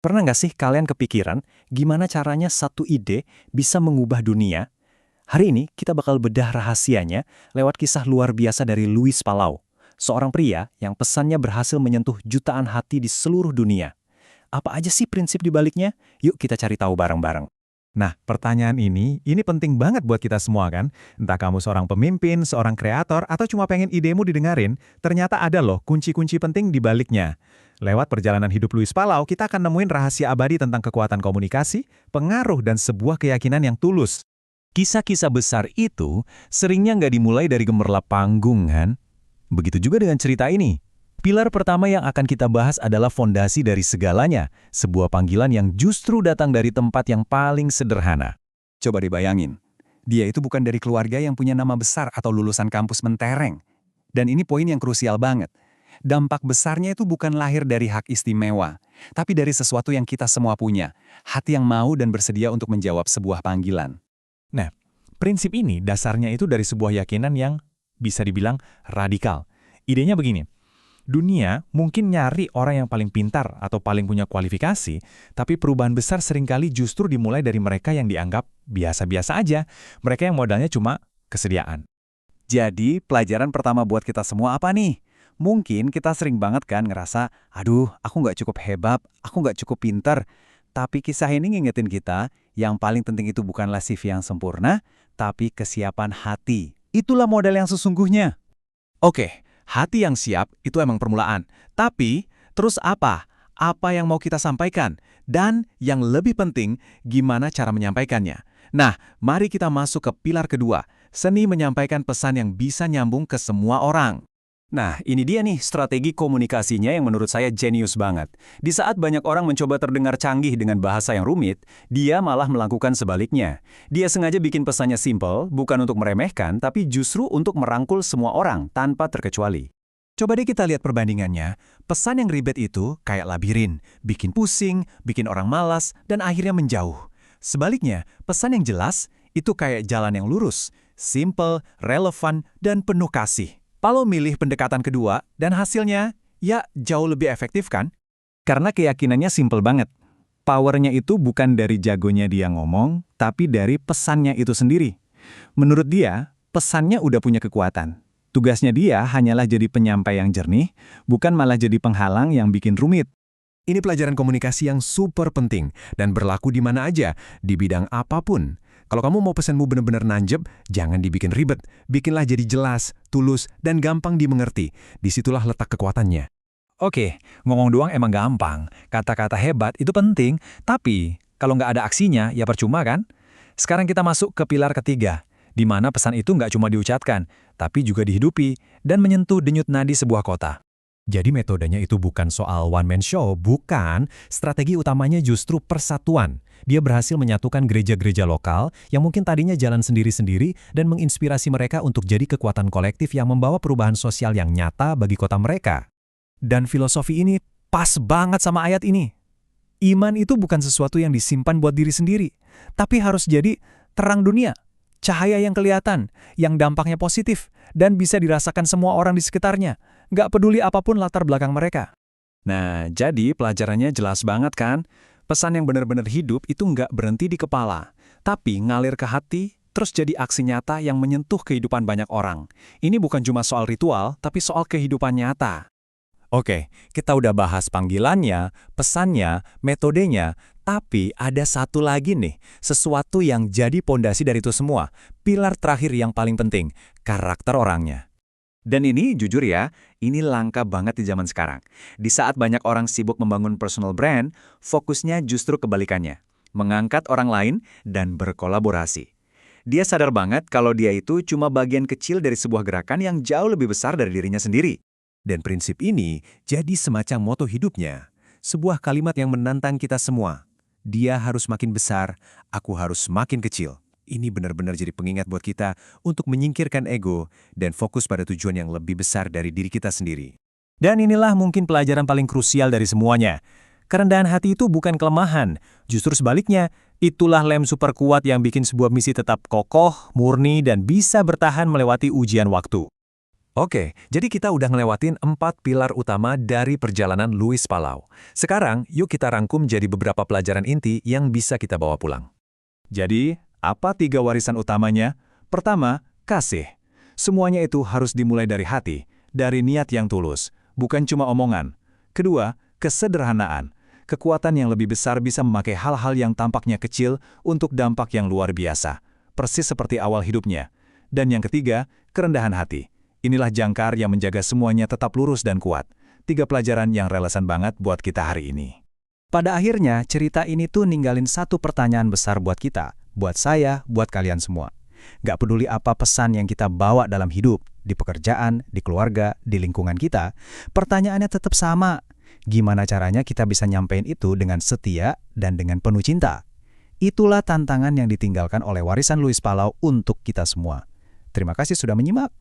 Pernah nggak sih kalian kepikiran gimana caranya satu ide bisa mengubah dunia? Hari ini kita bakal bedah rahasianya lewat kisah luar biasa dari Luis Palau, seorang pria yang pesannya berhasil menyentuh jutaan hati di seluruh dunia. Apa aja sih prinsip di baliknya? Yuk kita cari tahu bareng-bareng. Nah, pertanyaan ini penting banget buat kita semua kan? Entah kamu seorang pemimpin, seorang kreator, atau cuma pengen idemu didengarin, ternyata ada loh kunci-kunci penting di baliknya. Lewat perjalanan hidup Luis Palau, kita akan nemuin rahasia abadi tentang kekuatan komunikasi, pengaruh, dan sebuah keyakinan yang tulus. Kisah-kisah besar itu seringnya nggak dimulai dari gemerlap panggung kan? Begitu juga dengan cerita ini. Pilar pertama yang akan kita bahas adalah fondasi dari segalanya, sebuah panggilan yang justru datang dari tempat yang paling sederhana. Coba dibayangin, dia itu bukan dari keluarga yang punya nama besar atau lulusan kampus mentereng. Dan ini poin yang krusial banget. Dampak besarnya itu bukan lahir dari hak istimewa, tapi dari sesuatu yang kita semua punya, hati yang mau dan bersedia untuk menjawab sebuah panggilan. Nah, prinsip ini dasarnya itu dari sebuah keyakinan yang bisa dibilang radikal. Idenya begini. Dunia mungkin nyari orang yang paling pintar atau paling punya kualifikasi, tapi perubahan besar seringkali justru dimulai dari mereka yang dianggap biasa-biasa aja, mereka yang modalnya cuma kesediaan. Jadi, pelajaran pertama buat kita semua apa nih? Mungkin kita sering banget kan ngerasa, aduh, aku nggak cukup hebat, aku nggak cukup pintar. Tapi kisah ini ngingetin kita, yang paling penting itu bukanlah CV yang sempurna, tapi kesiapan hati. Itulah modal yang sesungguhnya. Oke, hati yang siap itu emang permulaan. Tapi, terus apa? Apa yang mau kita sampaikan? Dan yang lebih penting, gimana cara menyampaikannya? Nah, mari kita masuk ke pilar kedua, seni menyampaikan pesan yang bisa nyambung ke semua orang. Nah, ini dia nih strategi komunikasinya yang menurut saya jenius banget. Di saat banyak orang mencoba terdengar canggih dengan bahasa yang rumit, dia malah melakukan sebaliknya. Dia sengaja bikin pesannya simple, bukan untuk meremehkan, tapi justru untuk merangkul semua orang tanpa terkecuali. Coba deh kita lihat perbandingannya. Pesan yang ribet itu kayak labirin, bikin pusing, bikin orang malas, dan akhirnya menjauh. Sebaliknya, pesan yang jelas itu kayak jalan yang lurus, simple, relevan, dan penuh kasih. Palau milih pendekatan kedua, dan hasilnya, ya jauh lebih efektif kan? Karena keyakinannya simpel banget. Powernya itu bukan dari jagonya dia ngomong, tapi dari pesannya itu sendiri. Menurut dia, pesannya udah punya kekuatan. Tugasnya dia hanyalah jadi penyampai yang jernih, bukan malah jadi penghalang yang bikin rumit. Ini pelajaran komunikasi yang super penting, dan berlaku di mana aja, di bidang apapun. Kalau kamu mau pesanmu benar-benar nanjeb, jangan dibikin ribet. Bikinlah jadi jelas, tulus, dan gampang dimengerti. Disitulah letak kekuatannya. Oke, ngomong doang emang gampang. Kata-kata hebat itu penting, tapi kalau nggak ada aksinya, ya percuma kan? Sekarang kita masuk ke pilar ketiga, di mana pesan itu nggak cuma diucapkan, tapi juga dihidupi dan menyentuh denyut nadi sebuah kota. Jadi metodenya itu bukan soal one-man show, bukan. Strategi utamanya justru persatuan. Dia berhasil menyatukan gereja-gereja lokal yang mungkin tadinya jalan sendiri-sendiri dan menginspirasi mereka untuk jadi kekuatan kolektif yang membawa perubahan sosial yang nyata bagi kota mereka. Dan filosofi ini pas banget sama ayat ini. Iman itu bukan sesuatu yang disimpan buat diri sendiri, tapi harus jadi terang dunia, cahaya yang kelihatan, yang dampaknya positif, dan bisa dirasakan semua orang di sekitarnya. Nggak peduli apapun latar belakang mereka. Nah, jadi pelajarannya jelas banget kan? Pesan yang benar-benar hidup itu nggak berhenti di kepala, tapi ngalir ke hati, terus jadi aksi nyata yang menyentuh kehidupan banyak orang. Ini bukan cuma soal ritual, tapi soal kehidupan nyata. Oke, kita udah bahas panggilannya, pesannya, metodenya, tapi ada satu lagi nih, sesuatu yang jadi pondasi dari itu semua. Pilar terakhir yang paling penting, karakter orangnya. Dan ini jujur ya, ini langka banget di zaman sekarang. Di saat banyak orang sibuk membangun personal brand, fokusnya justru kebalikannya. Mengangkat orang lain dan berkolaborasi. Dia sadar banget kalau dia itu cuma bagian kecil dari sebuah gerakan yang jauh lebih besar dari dirinya sendiri. Dan prinsip ini jadi semacam moto hidupnya. Sebuah kalimat yang menantang kita semua. Dia harus makin besar, aku harus makin kecil. Ini benar-benar jadi pengingat buat kita untuk menyingkirkan ego dan fokus pada tujuan yang lebih besar dari diri kita sendiri. Dan inilah mungkin pelajaran paling krusial dari semuanya. Kerendahan hati itu bukan kelemahan, justru sebaliknya, itulah lem super kuat yang bikin sebuah misi tetap kokoh, murni, dan bisa bertahan melewati ujian waktu. Oke, jadi kita udah ngelewatin 4 pilar utama dari perjalanan Luis Palau. Sekarang, yuk kita rangkum jadi beberapa pelajaran inti yang bisa kita bawa pulang. Jadi, apa 3 warisan utamanya? Pertama, kasih. Semuanya itu harus dimulai dari hati, dari niat yang tulus, bukan cuma omongan. Kedua, kesederhanaan. Kekuatan yang lebih besar bisa memakai hal-hal yang tampaknya kecil untuk dampak yang luar biasa, persis seperti awal hidupnya. Dan yang ketiga, kerendahan hati. Inilah jangkar yang menjaga semuanya tetap lurus dan kuat. 3 pelajaran yang relevan banget buat kita hari ini. Pada akhirnya, cerita ini tuh ninggalin satu pertanyaan besar buat kita, buat saya, buat kalian semua. Gak peduli apa pesan yang kita bawa dalam hidup, di pekerjaan, di keluarga, di lingkungan kita, pertanyaannya tetap sama. Gimana caranya kita bisa nyampein itu dengan setia dan dengan penuh cinta? Itulah tantangan yang ditinggalkan oleh warisan Luis Palau untuk kita semua. Terima kasih sudah menyimak.